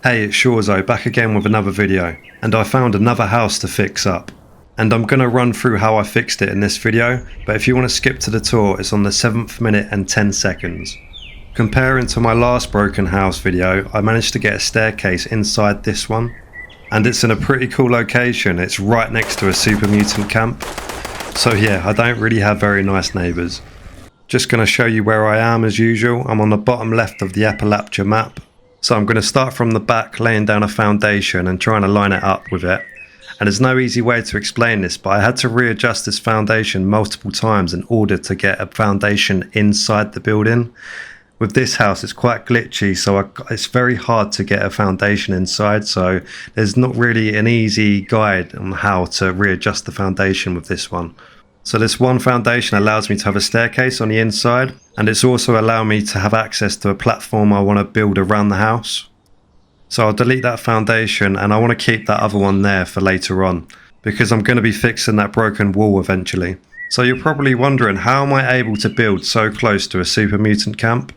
Hey, it's Shawzo back again with another video, and I found another house to fix up. And I'm going to run through how I fixed it in this video, but if you want to skip to the tour, it's on the 7th minute and 10 seconds. Comparing to my last broken house video, I managed to get a staircase inside this one, and it's in a pretty cool location. It's right next to a super mutant camp. So yeah, I don't really have very nice neighbours. Just going to show you where I am as usual. I'm on the bottom left of the Appalachia map. So I'm going to start from the back, laying down a foundation and trying to line it up with it. And there's no easy way to explain this, but I had to readjust this foundation multiple times in order to get a foundation inside the building. With this house, it's quite glitchy, so it's very hard to get a foundation inside. So there's not really an easy guide on how to readjust the foundation with this one. So this one foundation allows me to have a staircase on the inside, and it's also allowed me to have access to a platform I want to build around the house. So I'll delete that foundation, and I want to keep that other one there for later on, because I'm going to be fixing that broken wall eventually. So you're probably wondering, how am I able to build so close to a super mutant camp?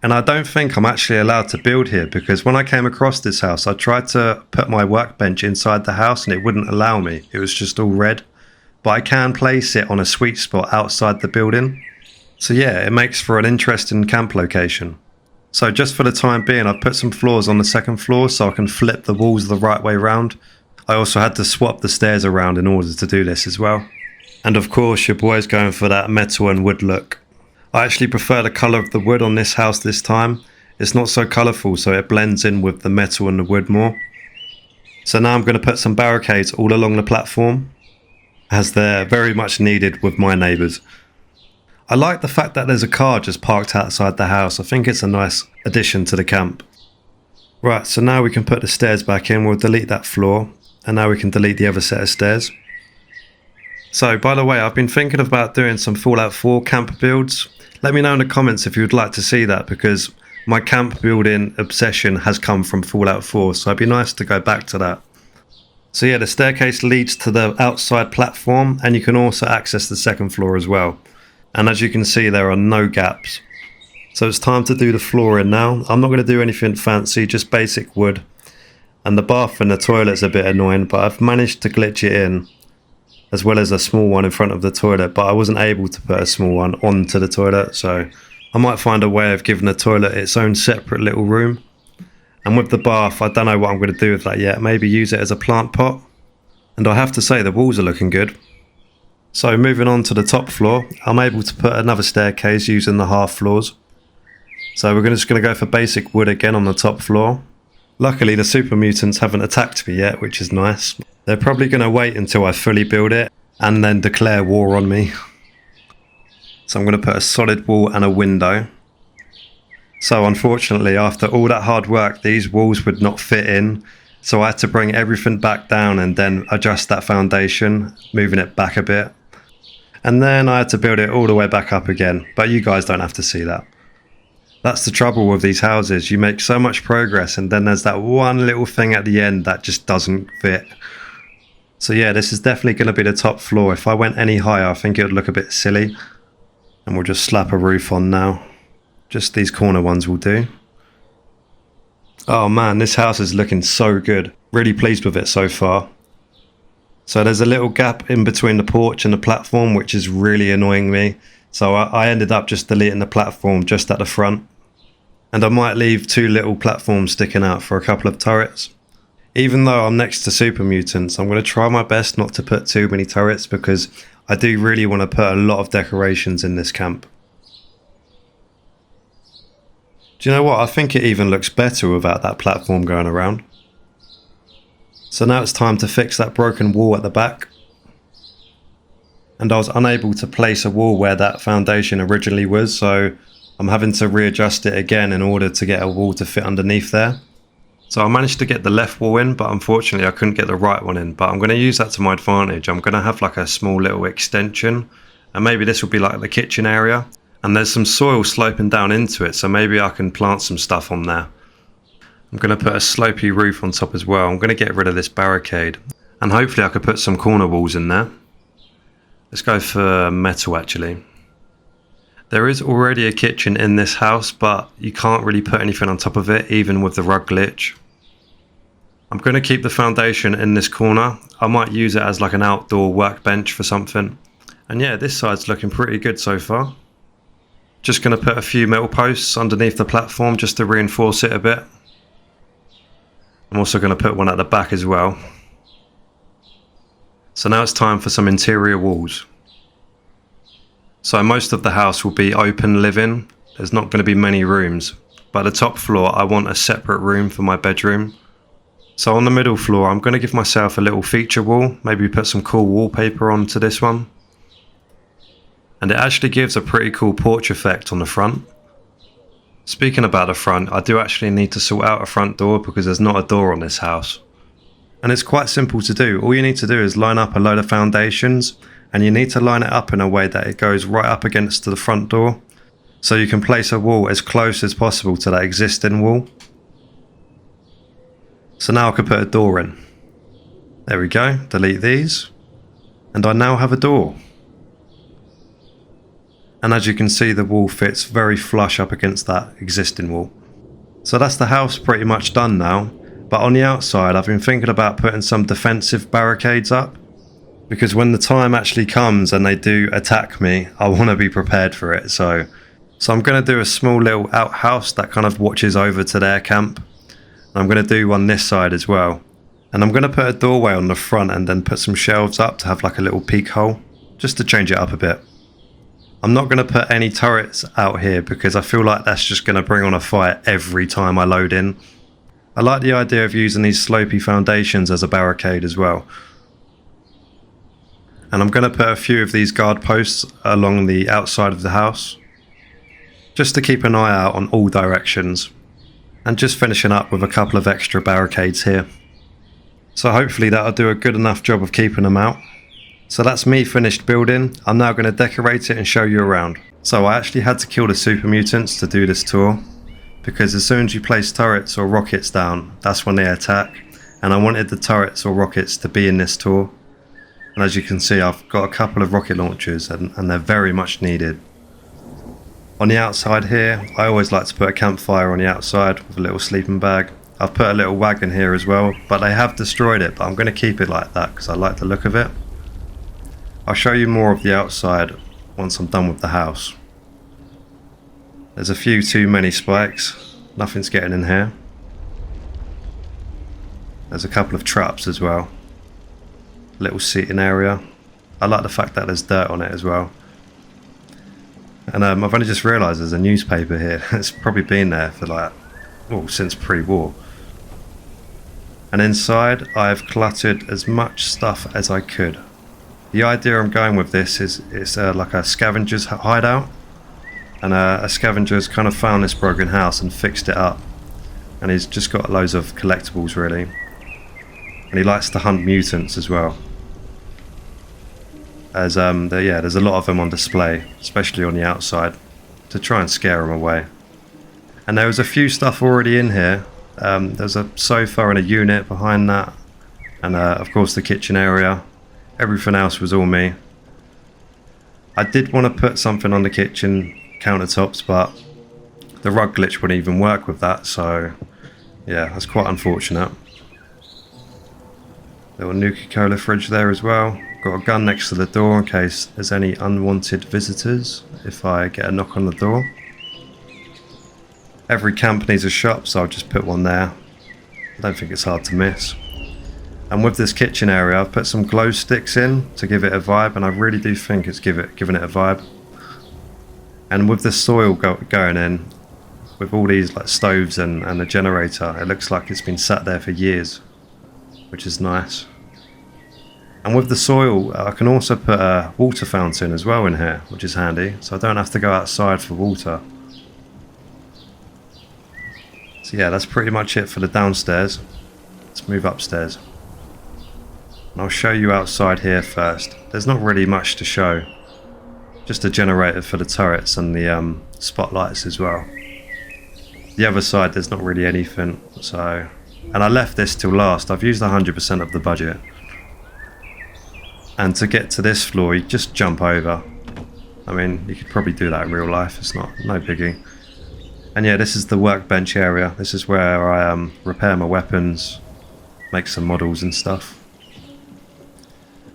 And I don't think I'm actually allowed to build here, because when I came across this house, I tried to put my workbench inside the house and it wouldn't allow me. It was just all red. But I can place it on a sweet spot outside the building. So yeah, it makes for an interesting camp location. So just for the time being, I've put some floors on the second floor so I can flip the walls the right way round. I also had to swap the stairs around in order to do this as well. And of course, your boy's going for that metal and wood look. I actually prefer the colour of the wood on this house this time. It's not so colourful, so it blends in with the metal and the wood more. So now I'm going to put some barricades all along the platform, as they're very much needed with my neighbours. I like the fact that there's a car just parked outside the house. I think it's a nice addition to the camp. Right, so now we can put the stairs back in. We'll delete that floor, and now we can delete the other set of stairs. So by the way, I've been thinking about doing some Fallout 4 camp builds. Let me know in the comments if you would like to see that, because my camp building obsession has come from Fallout 4, so it'd be nice to go back to that. So yeah, the staircase leads to the outside platform, and you can also access the second floor as well. And as you can see, there are no gaps. So it's time to do the flooring now. I'm not going to do anything fancy, just basic wood. And the bath and the toilet's a bit annoying, but I've managed to glitch it in, as well as a small one in front of the toilet, but I wasn't able to put a small one onto the toilet, so I might find a way of giving the toilet its own separate little room. And with the bath, I don't know what I'm going to do with that yet. Maybe use it as a plant pot. And I have to say, the walls are looking good. So moving on to the top floor, I'm able to put another staircase using the half floors. So we're just going to go for basic wood again on the top floor. Luckily, the super mutants haven't attacked me yet, which is nice. They're probably going to wait until I fully build it and then declare war on me. So I'm going to put a solid wall and a window. So unfortunately, after all that hard work, these walls would not fit in. So I had to bring everything back down and then adjust that foundation, moving it back a bit. And then I had to build it all the way back up again. But you guys don't have to see that. That's the trouble with these houses. You make so much progress and then there's that one little thing at the end that just doesn't fit. So yeah, this is definitely going to be the top floor. If I went any higher, I think it would look a bit silly. And we'll just slap a roof on now. Just these corner ones will do. Oh man, this house is looking so good. Really pleased with it so far. So there's a little gap in between the porch and the platform, which is really annoying me. So I ended up just deleting the platform just at the front. And I might leave 2 little platforms sticking out for a couple of turrets. Even though I'm next to super mutants, I'm going to try my best not to put too many turrets, because I do really want to put a lot of decorations in this camp. Do you know what? I think it even looks better without that platform going around. So now it's time to fix that broken wall at the back. And I was unable to place a wall where that foundation originally was, so I'm having to readjust it again in order to get a wall to fit underneath there. So I managed to get the left wall in, but unfortunately I couldn't get the right one in. But I'm going to use that to my advantage. I'm going to have like a small little extension, and maybe this will be like the kitchen area. And there's some soil sloping down into it, so maybe I can plant some stuff on there. I'm going to put a slopey roof on top as well. I'm going to get rid of this barricade, and hopefully I could put some corner walls in there. Let's go for metal actually. There is already a kitchen in this house, but you can't really put anything on top of it, even with the rug glitch. I'm going to keep the foundation in this corner. I might use it as like an outdoor workbench for something. And yeah, this side's looking pretty good so far. Just going to put a few metal posts underneath the platform just to reinforce it a bit. I'm also going to put one at the back as well. So now it's time for some interior walls. So most of the house will be open living. There's not going to be many rooms. But the top floor, I want a separate room for my bedroom. So on the middle floor, I'm going to give myself a little feature wall. Maybe put some cool wallpaper onto this one. And it actually gives a pretty cool porch effect on the front. Speaking about the front, I do actually need to sort out a front door because there's not a door on this house. And it's quite simple to do. All you need to do is line up a load of foundations, and you need to line it up in a way that it goes right up against the front door. So you can place a wall as close as possible to that existing wall. So now I can put a door in. There we go, delete these. And I now have a door. And as you can see, the wall fits very flush up against that existing wall. So that's the house pretty much done now. But on the outside, I've been thinking about putting some defensive barricades up. Because when the time actually comes and they do attack me, I want to be prepared for it. So I'm going to do a small little outhouse that kind of watches over to their camp. And I'm going to do one this side as well. And I'm going to put a doorway on the front and then put some shelves up to have like a little peek hole. Just to change it up a bit. I'm not going to put any turrets out here because I feel like that's just going to bring on a fight every time I load in. I like the idea of using these slopey foundations as a barricade as well. And I'm going to put a few of these guard posts along the outside of the house. Just to keep an eye out on all directions. And just finishing up with a couple of extra barricades here. So hopefully that'll do a good enough job of keeping them out. So that's me finished building. I'm now going to decorate it and show you around. So I actually had to kill the super mutants to do this tour. Because as soon as you place turrets or rockets down, that's when they attack. And I wanted the turrets or rockets to be in this tour. And as you can see, I've got a couple of rocket launchers and they're very much needed. On the outside here, I always like to put a campfire on the outside with a little sleeping bag. I've put a little wagon here as well, but they have destroyed it, but I'm going to keep it like that because I like the look of it. I'll show you more of the outside once I'm done with the house. There's a few too many spikes. Nothing's getting in here. There's a couple of traps as well. Little seating area. I like the fact that there's dirt on it as well. And I've only just realised there's a newspaper here. It's probably been there for like, since pre-war. And inside I've cluttered as much stuff as I could. The idea I'm going with this is it's like a Scavengers hideout. And a Scavengers kind of found this broken house and fixed it up. And he's just got loads of collectibles really. And he likes to hunt mutants as well. As there's a lot of them on display, especially on the outside, to try and scare them away. And there was a few stuff already in here. There's a sofa and a unit behind that. And of course the kitchen area. Everything else was all me. I did want to put something on the kitchen countertops, but the rug glitch wouldn't even work with that, so yeah, that's quite unfortunate. Little Nuka-Cola fridge there as well. Got a gun next to the door in case there's any unwanted visitors if I get a knock on the door. Every camp needs a shop, so I'll just put one there. I don't think it's hard to miss. And with this kitchen area, I've put some glow sticks in to give it a vibe, and I really do think it's giving it a vibe. And with the soil going in, with all these like stoves and the generator, it looks like it's been sat there for years, which is nice. And with the soil, I can also put a water fountain as well in here, which is handy, so I don't have to go outside for water. So yeah, that's pretty much it for the downstairs. Let's move upstairs. And I'll show you outside here first. There's not really much to show. Just a generator for the turrets and the spotlights as well. The other side, there's not really anything. So, and I left this till last. I've used 100% of the budget. And to get to this floor, you just jump over. I mean, you could probably do that in real life. It's no biggie. And yeah, this is the workbench area. This is where I repair my weapons. make some models and stuff.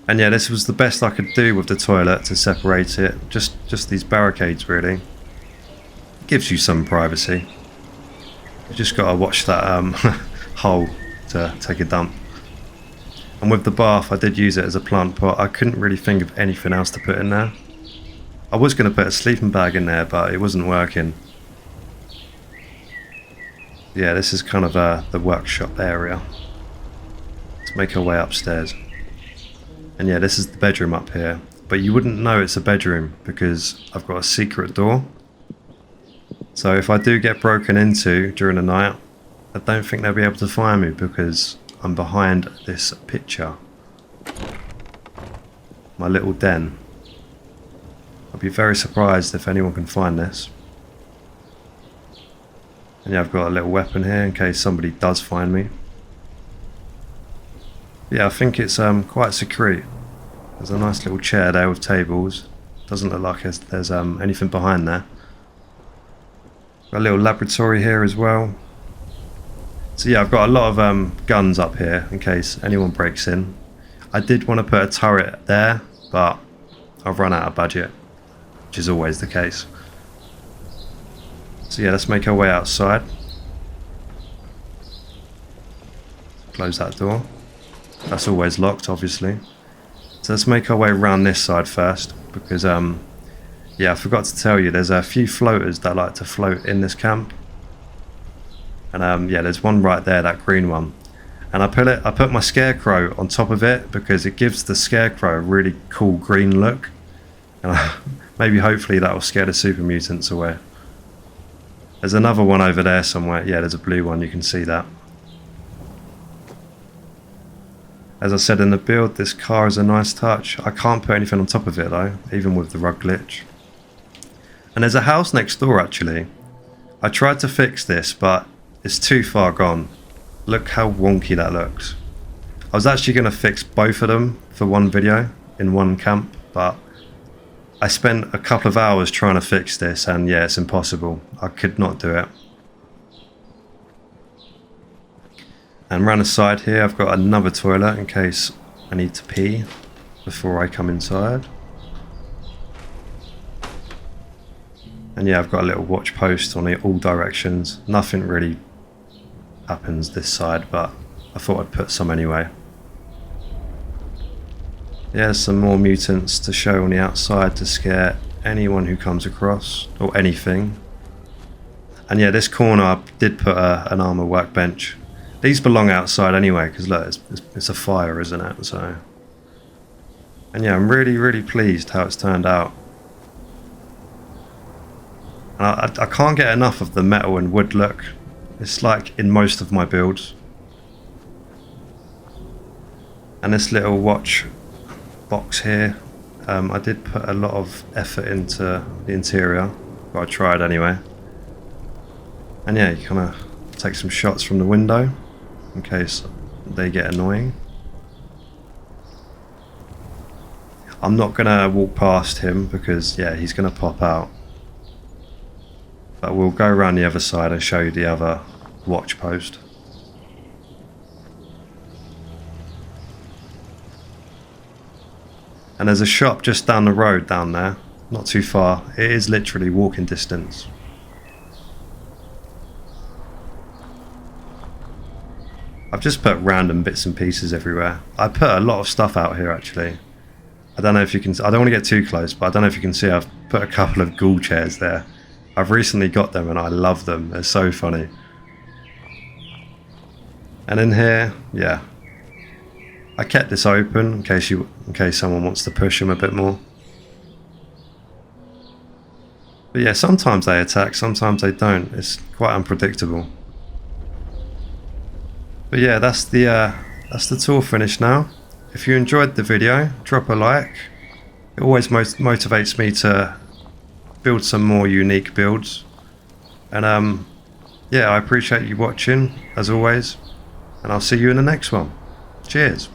And yeah, this was the best I could do with the toilet to separate it. Just these barricades really. It gives you some privacy. You just gotta watch that hole to take a dump. And with the bath, I did use it as a plant pot. I couldn't really think of anything else to put in there. I was going to put a sleeping bag in there, but it wasn't working. Yeah, this is kind of the workshop area. Let's make our way upstairs. And yeah, this is the bedroom up here. But you wouldn't know it's a bedroom because I've got a secret door. So if I do get broken into during the night, I don't think they'll be able to find me because I'm behind this picture. My little den. I'd be very surprised if anyone can find this. And yeah, I've got a little weapon here in case somebody does find me. Yeah, I think it's quite secret. There's a nice little chair there with tables. Doesn't look like there's anything behind there. Got a little laboratory here as well. So yeah, I've got a lot of guns up here in case anyone breaks in. I did want to put a turret there, but I've run out of budget, which is always the case. So yeah, let's make our way outside. Close that door. That's always locked, obviously. So let's make our way around this side first, because yeah, I forgot to tell you, there's a few floaters that like to float in this camp. And yeah, there's one right there, that green one. And I put my scarecrow on top of it because it gives the scarecrow a really cool green look. And maybe hopefully that will scare the super mutants away. There's another one over there somewhere. Yeah, there's a blue one, you can see that. As I said in the build, this car is a nice touch. I can't put anything on top of it though, even with the rug glitch. And there's a house next door actually. I tried to fix this, but it's too far gone. Look how wonky that looks. I was actually going to fix both of them for one video in one camp, but I spent a couple of hours trying to fix this and yeah, it's impossible. I could not do it. And around the side here I've got another toilet in case I need to pee before I come inside. And yeah, I've got a little watch post on all directions. Nothing really happens this side, but I thought I'd put some anyway. Yeah, some more mutants to show on the outside to scare anyone who comes across, or anything. And yeah, this corner I did put an armor workbench. These belong outside anyway, because look, it's a fire, isn't it? So, and yeah, I'm really pleased how it's turned out. And I can't get enough of the metal and wood look. It's like in most of my builds. And this little watch box here, I did put a lot of effort into the interior, but I tried anyway. And yeah, you kind of take some shots from the window in case they get annoying. I'm not gonna walk past him because yeah, he's gonna pop out. But we'll go around the other side and show you the other watch post. And there's a shop just down the road down there, not too far. It is literally walking distance. I've just put random bits and pieces everywhere. I put a lot of stuff out here actually. I don't know if you can, I don't want to get too close, but I don't know if you can see I've put a couple of ghoul chairs there. I've recently got them and I love them. They're so funny. And in here, yeah, I kept this open in case someone wants to push them a bit more. But yeah, sometimes they attack, sometimes they don't. It's quite unpredictable. But yeah, that's the tour finished now. If you enjoyed the video, drop a like. It always motivates me to build some more unique builds. And yeah, I appreciate you watching as always, and I'll see you in the next one. Cheers.